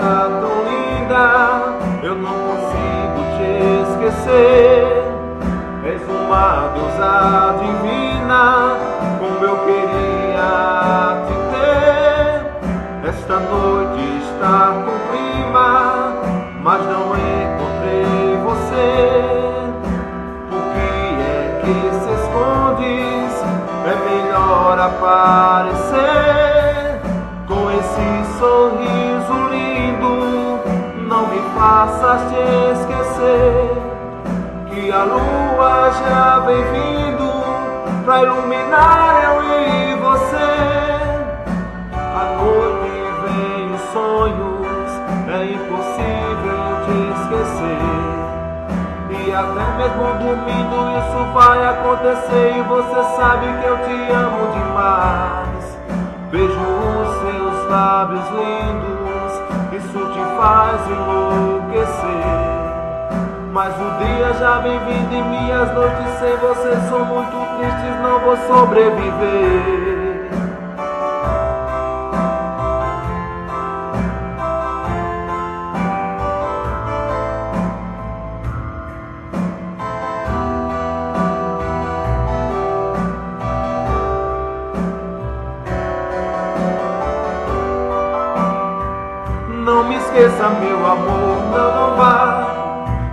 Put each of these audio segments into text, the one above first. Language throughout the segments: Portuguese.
está tão linda, eu não consigo te esquecer. És uma deusa divina, como eu queria te ter. Esta noite está com clima, mas não encontrei você. Por que é que se escondes? É melhor aparecer com esse sorriso lindo. Não me faças te esquecer que a lua já vem vindo pra iluminar eu e você. A noite vem os sonhos, é impossível te esquecer. E até mesmo dormindo isso vai acontecer. E você sabe que eu te amo demais. Vejo os seus lábios lindos, isso te faz enlouquecer. Mas o dia já vem vindo e minhas noites sem você são muito tristes, não vou sobreviver. Não me esqueça, meu amor, não, não vai.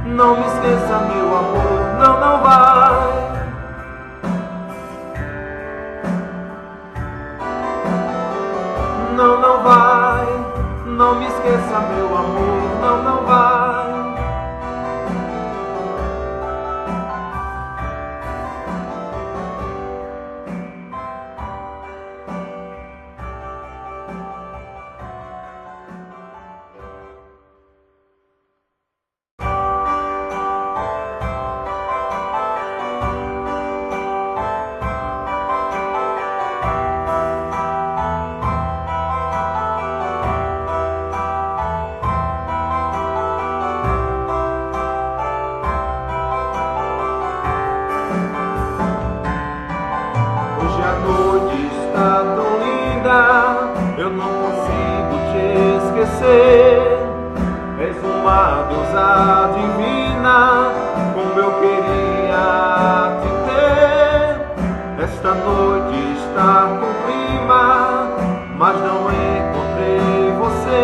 Não me esqueça, meu amor, não, não vai. Não, não vai. Não me esqueça, meu amor, não, não vai. Está tão linda, eu não consigo te esquecer. És uma deusa divina, como eu queria te ter. Esta noite está com clima, mas não encontrei você.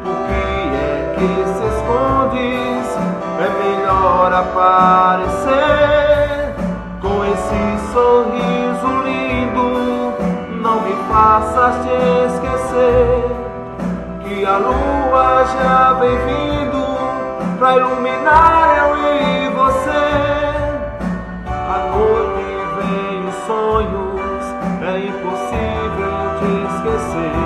Por que é que se escondes? É melhor aparecer com esse sorriso lindo. Não me faças te esquecer que a lua já vem vindo pra iluminar eu e você. A noite vem os sonhos, é impossível te esquecer.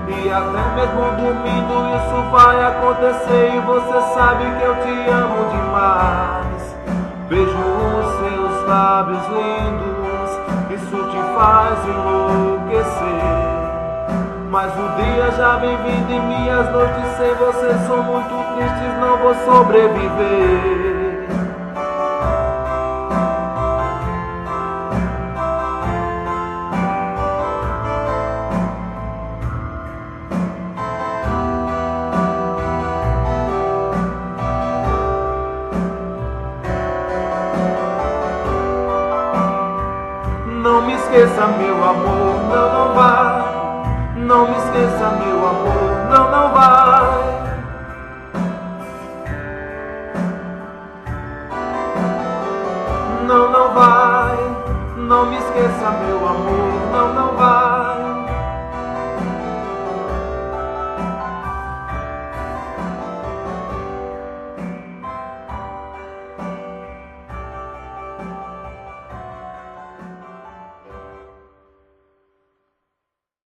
E até mesmo dormindo isso vai acontecer. E você sabe que eu te amo demais. Vejo os seus lábios lindos, isso te faz enlouquecer. Mas o dia já vem vindo e minhas noites sem você são muito tristes, não vou sobreviver.